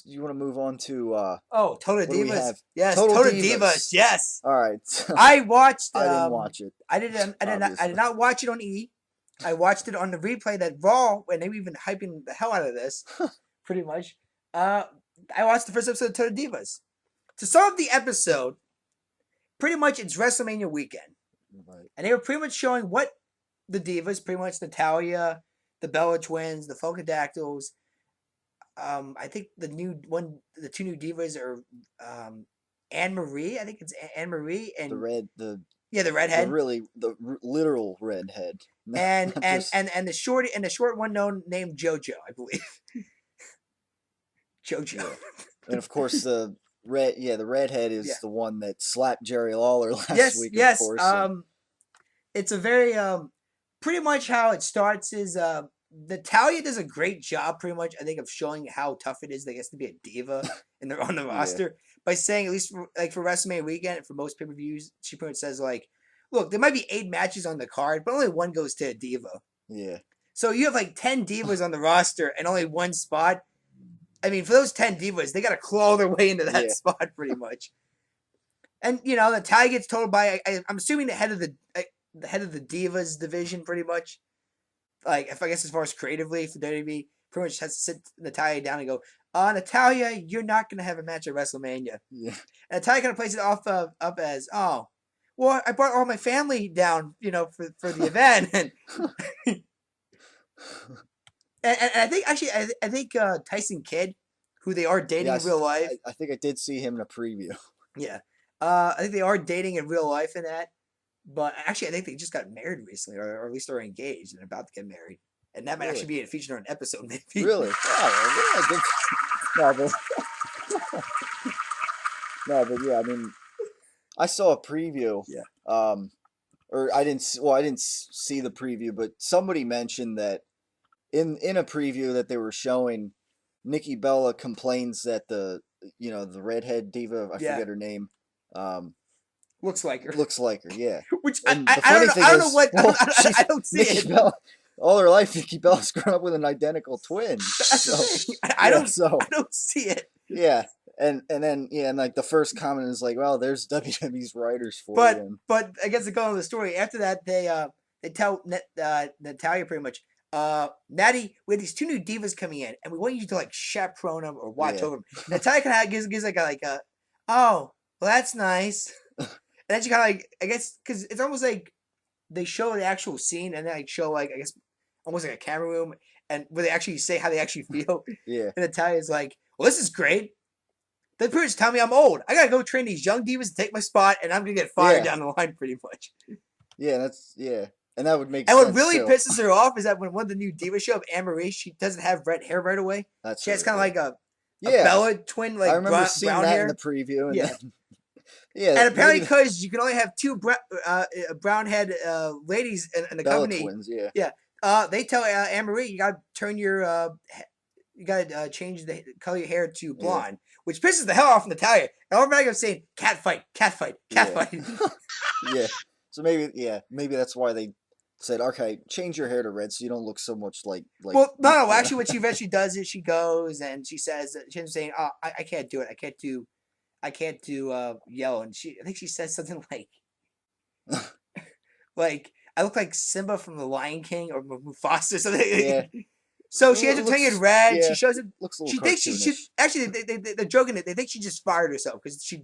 you want to move on to Total what do we Divas. have? Yes, Total Total Divas. Divas. Yes. All right. I watched. I didn't watch it. I did not watch it on E. I watched it on the replay that Raw, and they were even hyping the hell out of this, pretty much. I watched the first episode of Total Divas. To start off the episode, pretty much it's WrestleMania weekend. Right. And they were pretty much showing what the Divas, pretty much Natalya, the Bella Twins, the Funkadactyls. I think the two new Divas are Anne Marie. I think it's Anne Marie and the redhead. The literal redhead. And the short one known named JoJo, I believe. JoJo. Yeah. And of course the redhead is the one that slapped Jerry Lawler last week. Yes. Of course. It's a very pretty much how it starts is Natalya does a great job, pretty much, I think, of showing how tough it is, I guess, to be a diva on the roster by saying, at least for WrestleMania weekend, for most pay-per-views, she pretty much says, like, look, there might be 8 matches on the card, but only 1 goes to a diva. Yeah. So you have like 10 divas on the roster and only 1 spot. I mean, for those 10 divas, they got to claw their way into that spot pretty much. And Natalya gets told by I'm assuming the head of the Divas division, pretty much. Like, if I guess as far as creatively for WWE, pretty much has to sit Natalya down and go, Natalya, you're not gonna have a match at WrestleMania. Yeah. And Natalya kind of plays it off up as, oh, well, I brought all my family down, for the event, and I think Tyson Kidd, who they are dating in real life. I think I did see him in a preview. Yeah. I think they are dating in real life in that. But actually, I think they just got married recently, or at least they're engaged and about to get married. And that might actually be featured on an episode, maybe. Really? No, but yeah, I mean, I saw a preview. Yeah. Or I didn't see the preview, but somebody mentioned that in a preview that they were showing, Nikki Bella complains that the redhead diva, I forget her name, looks like her, yeah. Which I don't know what. Well, I don't see Nikki it. Bella, all her life, Nikki Bella's grown up with an identical twin. I don't see it. Yeah, and then and like the first comment is like, well, there's WWE's writers for you. But I guess to go on the story after that, they tell Natalya pretty much, Natty, we have these 2 new divas coming in, and we want you to like chaperone them or watch over them. Natalya kind of gives like a oh, well, that's nice. And then she kind of like, I guess, because it's almost like they show the actual scene and then like show like, I guess, almost like a camera room and where they actually say how they actually feel. Yeah. And Natalia's like, well, this is great. The parents tell me I'm old. I gotta go train these young divas to take my spot, and I'm gonna get fired down the line, pretty much. Yeah, and that would make sense. And what really too. pisses her off is that when one of the new divas show up, Anne Marie, she doesn't have red hair right away. She has kind of like a Bella twin, like I remember seeing brown that hair in the preview. And and apparently because you can only have 2 brown head ladies in the Bella company. Twins, they tell Anne Marie you gotta turn your change the color of your hair to blonde, which pisses the hell off Natalya. And everybody was saying cat fight. Yeah. So maybe that's why they said, okay, change your hair to red so you don't look so much like. Well, no. Actually, what she eventually does is she goes and she says she's saying, "Oh, I can't do it. I can't do yellow." And I think she says something like, like I look like Simba from The Lion King or Mufasa or something. Yeah. So she ends up turning it red. Yeah, she shows it. Looks a little she thinks she should. Actually, they're joking it. They think she just fired herself because they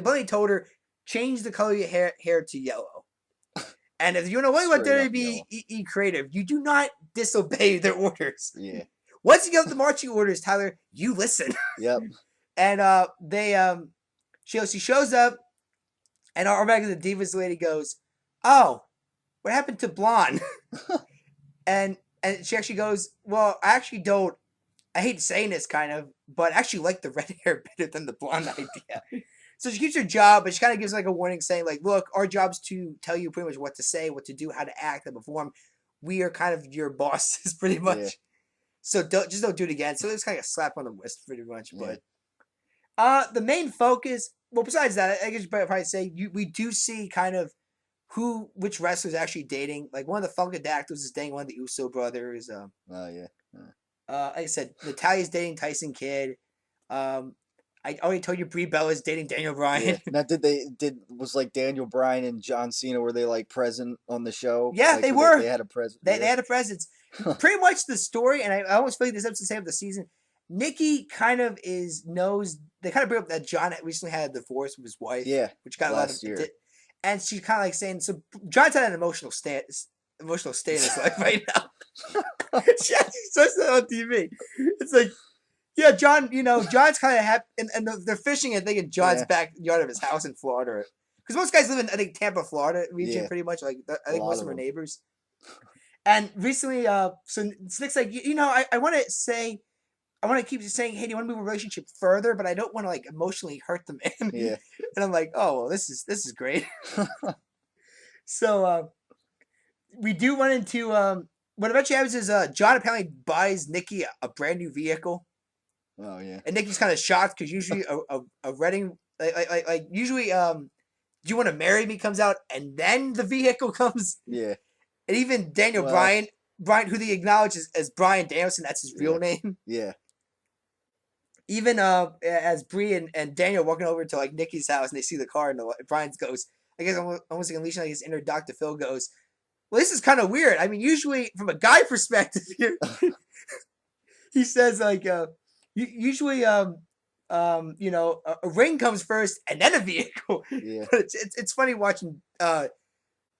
bluntly told her change the color of your hair to yellow. And if you know what there to be creative, you do not disobey their orders. Yeah. Once you get the marching orders, Tyler, you listen. Yep. And she shows up, and our regular Divas lady goes, "Oh, what happened to blonde?" and she actually goes, "Well, I actually don't. I hate saying this kind of, but I actually like the red hair better than the blonde idea." So she keeps her job, but she kind of gives like a warning saying like, look, our job's to tell you pretty much what to say, what to do, how to act, and perform. We are kind of your bosses pretty much. Yeah. So don't do it again. So it's kind of a slap on the wrist pretty much. Yeah. But the main focus, well, besides that, I guess you probably say we do see kind of which wrestlers actually dating. Like one of the Funkadactyls is dating one of the Uso brothers. like I said, Natalia's dating Tyson Kidd. I already told you Brie Bella's dating Daniel Bryan. Yeah. Now, was like Daniel Bryan and John Cena, were they like present on the show? Yeah, like, they were. They had a present. They had a presence. Pretty much the story, and I almost feel like this episode's the same of the season. Nikki kind of knows. They kind of bring up that John recently had a divorce with his wife. Yeah, which got last a lot of. year. And she's kind of like saying, so John's had an emotional state in his life right now. She actually says that on TV. It's like, yeah, John, John's kind of happy, and they're fishing and thinking John's backyard of his house in Florida. Because most guys live in, I think, Tampa, Florida region, pretty much. Like, I think most of our neighbors. And recently, so Nick's like, I want to keep saying, hey, do you want to move a relationship further? But I don't want to, like, emotionally hurt the man. Yeah. And I'm like, oh, well, this is great. So, we do run into, what eventually happens is, John apparently buys Nikki a brand new vehicle. Oh, yeah. And Nikki's kind of shocked because usually a wedding, like usually, do you want to marry me comes out and then the vehicle comes. Yeah. And even Daniel Bryan, who they acknowledge as Bryan Danielson, that's his real name. Yeah. Even as Brie and Daniel walking over to like Nikki's house and they see the car and Bryan goes, I guess almost like unleashing like his inner Dr. Phil goes, well, this is kind of weird. I mean, usually from a guy perspective, he says like, usually, a ring comes first and then a vehicle. Yeah. But it's funny watching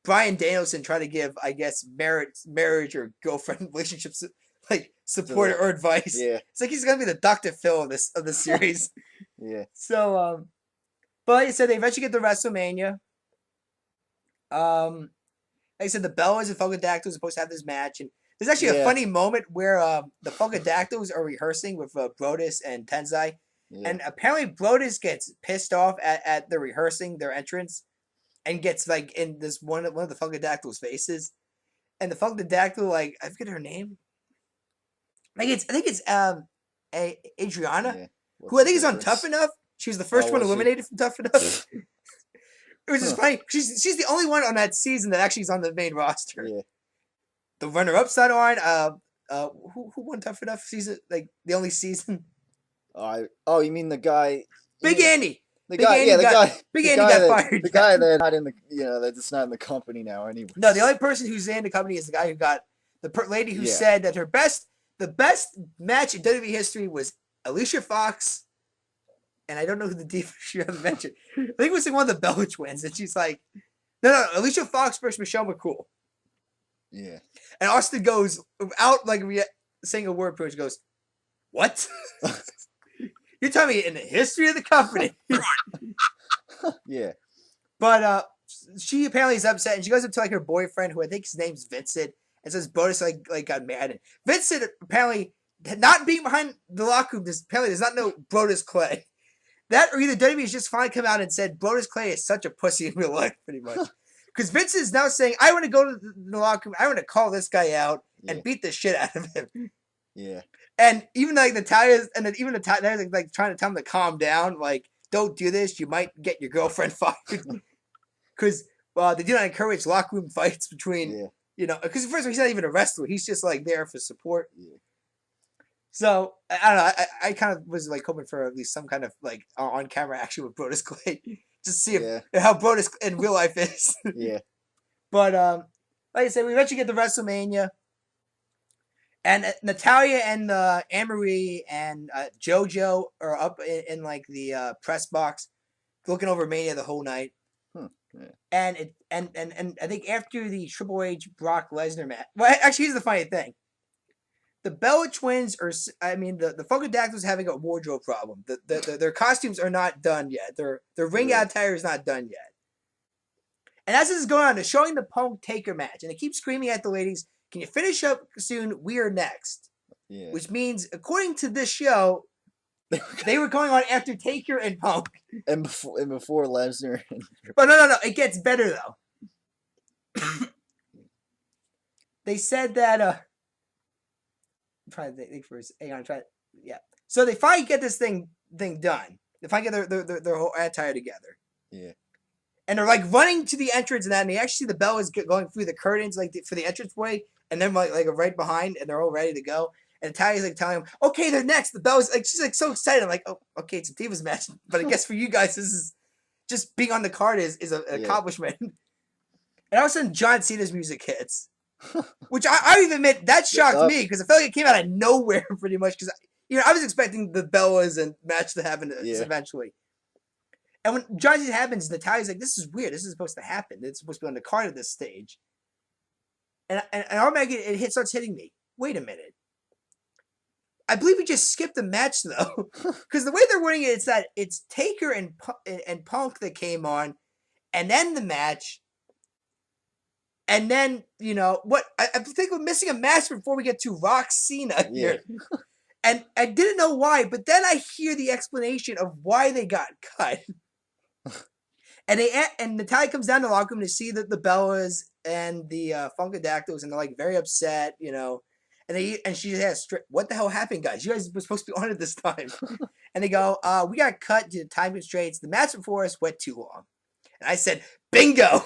Bryan Danielson try to give, I guess, marriage or girlfriend relationships like support or advice. Yeah. It's like he's gonna be the Dr. Phil of this series. Yeah. So, but like I said, they eventually get to WrestleMania. Like I said, the Bellas and Funkadactyls are supposed to have this match, and there's actually a funny moment where the Funkadactyls are rehearsing with Brodus and Tenzai, and apparently Brodus gets pissed off at the rehearsing their entrance, and gets like in this one of the Funkadactyls' faces, and the Funkadactyl, like, I forget her name. I think it's Adriana, who I think is on Tough Enough. She was the first one eliminated from Tough Enough. It was just funny. She's the only one on that season that actually is on the main roster. Yeah. The runner-up side on who won Tough Enough season? Like the only season. Oh, you mean the guy? Big Andy. Big Andy got fired. The guy that's not in the that's not in the company now anyway. No, the only person who's in the company is the guy who got the lady who said that the best match in WWE history was Alicia Fox, and I don't know who the Diva she haven't mentioned. I think it was like one of the Bella twins, and she's like, no, Alicia Fox versus Michelle McCool. Yeah. And Austin goes without like saying a word, pretty much goes, "What? You're telling me in the history of the company?" Yeah. But she apparently is upset, and she goes up to like her boyfriend, who I think his name's Vincent, and says Brodus like got mad. And Vincent apparently not being behind the locker room, apparently does not know Brodus Clay. That or either WWE has just finally come out and said Brodus Clay is such a pussy in real life, pretty much. Because Vince is now saying, I want to go to the locker room, I want to call this guy out and beat the shit out of him. Yeah. And even like Natalia's like trying to tell him to calm down, like, don't do this, you might get your girlfriend fired. Because they do not encourage locker room fights between, because first of all, he's not even a wrestler, he's just like there for support. Yeah. So I don't know. I kind of was like hoping for at least some kind of like on camera action with Brodus Clay, just to see how Brodus in real life is. Yeah. But like I said, we eventually get to WrestleMania, and Natalia and Anne Marie and JoJo are up in like the press box, looking over Mania the whole night. Yeah. And I think after the Triple H Brock Lesnar match, well, actually, here's the funny thing. The Bella Twins the Funkadactyls having a wardrobe problem. Their costumes are not done yet. Their ring attire is not done yet. And as this is going on, they're showing the Punk Taker match, and they keep screaming at the ladies, "Can you finish up soon? We are next." Yeah. Which means, according to this show, they were going on after Taker and Punk. And before Lesnar. But no. It gets better though. They said that. I'm trying to think first. Hang on, So they finally get this thing done. They finally get their whole attire together. Yeah. And they're like running to the entrance and that, and they actually see the Bellas going through the curtains for the entrance way, and then like right behind, and they're all ready to go. And Natalia's like telling him, okay, they're next. The Bellas, like, she's like so excited. I'm like, oh, okay, it's a Divas match. But I guess for you guys, this is just being on the card is an accomplishment. And all of a sudden, John Cena's music hits. Which I even admit, that shocked me because I felt like it came out of nowhere pretty much. Because, I was expecting the Bellas and match to happen eventually. And when John Cena happens, Natalia's like, this is weird. This is supposed to happen. It's supposed to be on the card at this stage. And automatically it starts hitting me. Wait a minute. I believe we just skipped the match though, because the way they're wording it, it's that it's Taker and Punk that came on, and then the match, and then what I think we're missing a match before we get to Rock Cena here, and I didn't know why, but then I hear the explanation of why they got cut, and Natalya comes down to the locker room to see that the Bellas and the Funkadactyls, and they're like very upset, And she says, what the hell happened, guys? You guys were supposed to be on it this time. And they go, we got cut due to time constraints. The match before us went too long. And I said, bingo!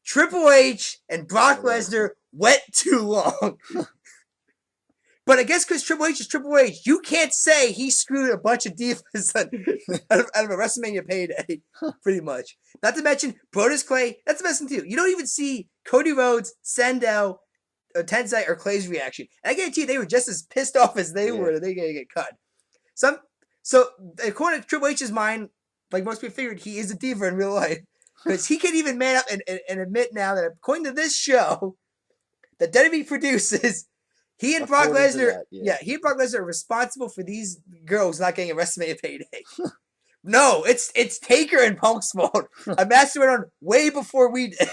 Triple H and Brock Lesnar went too long. But I guess because Triple H is Triple H, you can't say he screwed a bunch of divas out of a WrestleMania payday, pretty much. Not to mention, Brodus Clay, that's the best thing too. You don't even see Cody Rhodes, Sendel, Tensai or Clay's reaction. And I guarantee you they were just as pissed off as they were that they're going to get cut. So, according to Triple H's mind, like most people figured, he is a diva in real life. Because he can even man up and admit now that according to this show that WWE produces, he and Brock Lesnar, he and Brock Lesnar are responsible for these girls not getting a WrestleMania payday. No, it's Taker and Punk's fault. A match went on way before we did.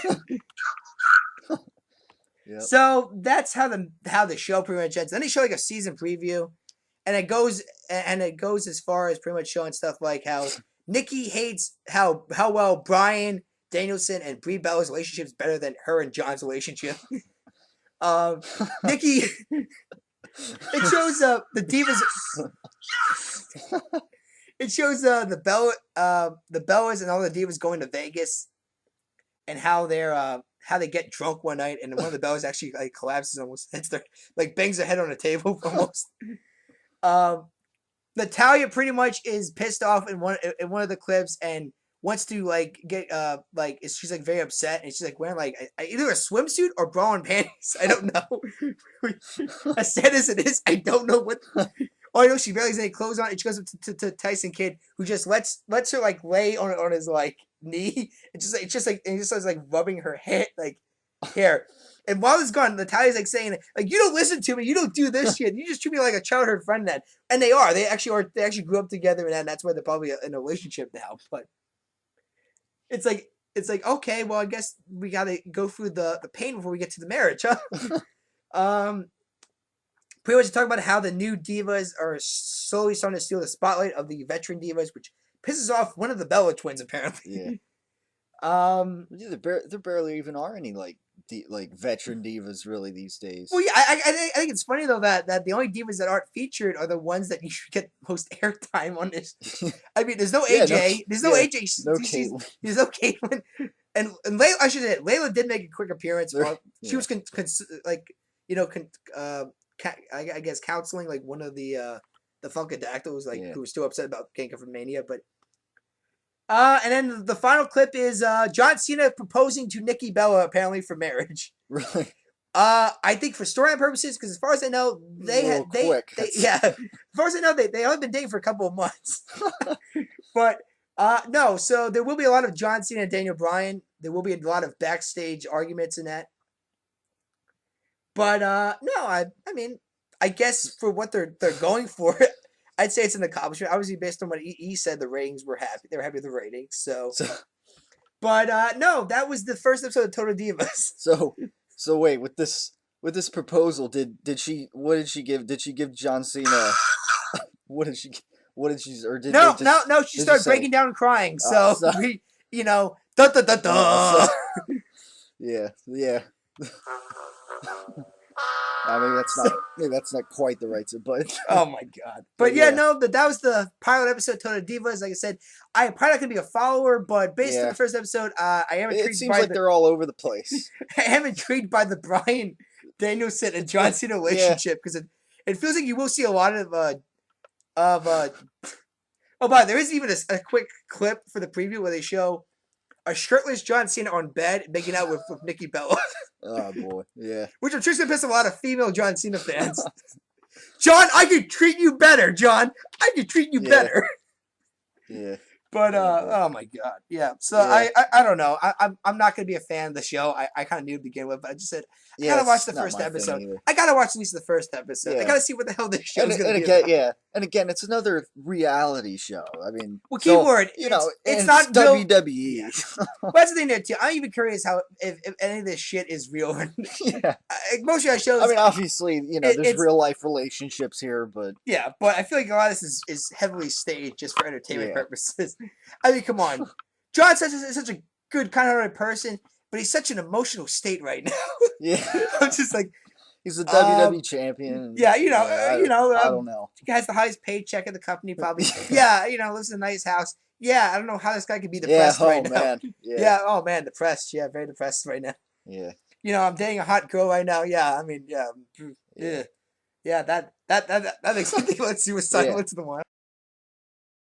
Yep. So that's how the show pretty much ends. Then they show like a season preview, and it goes as far as pretty much showing stuff like how Nikki hates how well Bryan Danielson and Brie Bella's relationship is better than her and John's relationship. Nikki, it shows the Divas. It shows the Bellas and all the Divas going to Vegas, and how they get drunk one night, and one of the Bellas actually like collapses, almost hits their bangs their head on a table almost. Natalya pretty much is pissed off in one of the clips and wants to get she's very upset, and she's wearing either a swimsuit or bra and panties. I don't know. As sad as it is, I don't know what. Oh, I know she barely has any clothes on, and she goes up to Tyson Kidd, who just lets her lay on his knee, and just starts rubbing her head hair. And while it's gone, Natalya's saying you don't listen to me, you don't do this shit, you just treat me like a childhood friend. Then, and they are. They actually grew up together, and that's why they're probably in a relationship now. But it's okay, well, I guess we gotta go through the pain before we get to the marriage, huh? Pretty much talk about how the new divas are slowly starting to steal the spotlight of the veteran divas, which pisses off one of the Bella twins apparently. Yeah. There barely even are any veteran divas really these days. Well, yeah, I think it's funny though that the only divas that aren't featured are the ones that you should get most airtime on this. I mean, there's no AJ, there's no AJ, there's no Caitlyn, and Layla. I should say Layla did make a quick appearance. She was I guess counseling one of the Funkadactyls who was still upset about getting from Mania, but and then the final clip is John Cena proposing to Nikki Bella apparently for marriage. Right. I think for storyline purposes, because as far as I know, as far as I know, they only been dating for a couple of months. But no, so there will be a lot of John Cena and Daniel Bryan. There will be a lot of backstage arguments in that. But no, I mean, I guess for what they're going for, I'd say it's an accomplishment. Obviously, based on what he said, the ratings were happy. They were happy with the ratings. So but no, that was the first episode of Total Divas. So wait, with this proposal, what did she give? Did she give John Cena? What did she? Or did no? She started breaking down and crying. So we, da da da da. Yeah. Maybe that's not quite the right, but oh my god! But yeah, no, that was the pilot episode of Total Divas. Like I said, I'm probably not gonna be a follower, but based on the first episode, I am intrigued. It seems they're all over the place. I am intrigued by the Bryan Danielson and John Cena relationship because It feels like you will see a lot of oh, but there is even a quick clip for the preview where they show a shirtless John Cena on bed making out with Nikki Bella, Oh boy, yeah, which I'm sure is gonna piss a lot of female John Cena fans. John, I could treat you better, John. I could treat you yeah, better. yeah, But oh boy, oh my god, yeah. So yeah, I don't know. I'm not gonna be a fan of the show. I kind of knew to begin with, but I just said I yeah. gotta watch It's the not first my thing episode. either. I gotta watch at least the first episode. I Yeah, gotta see what the hell this show's gonna be again, about. yeah, and again, it's another reality show. I mean, Well, so keyword, you know, it's and it's not built. WWE. Yeah, but that's the thing there too. I'm even curious how if any of this shit is real. Yeah, Most of our I shows, mean, obviously, there's it's real life relationships here, but yeah, but I feel like a lot of this is heavily staged just for entertainment yeah, purposes. I mean, come on, John's such a good, kind-hearted person, but he's such an emotional state right now. yeah. I'm just like, He's a WWE champion. And, yeah, I don't know. he has the highest paycheck in the company, probably. Yeah, lives in a nice house. Yeah, I don't know how this guy could be Yeah. depressed Oh right now. man. Yeah. Yeah, oh man, depressed. Yeah, very depressed right now. Yeah. I'm dating a hot girl right now. Yeah, I mean, yeah, Yeah. yeah, that makes me think. Let's see what Yeah. Silence of the Wild.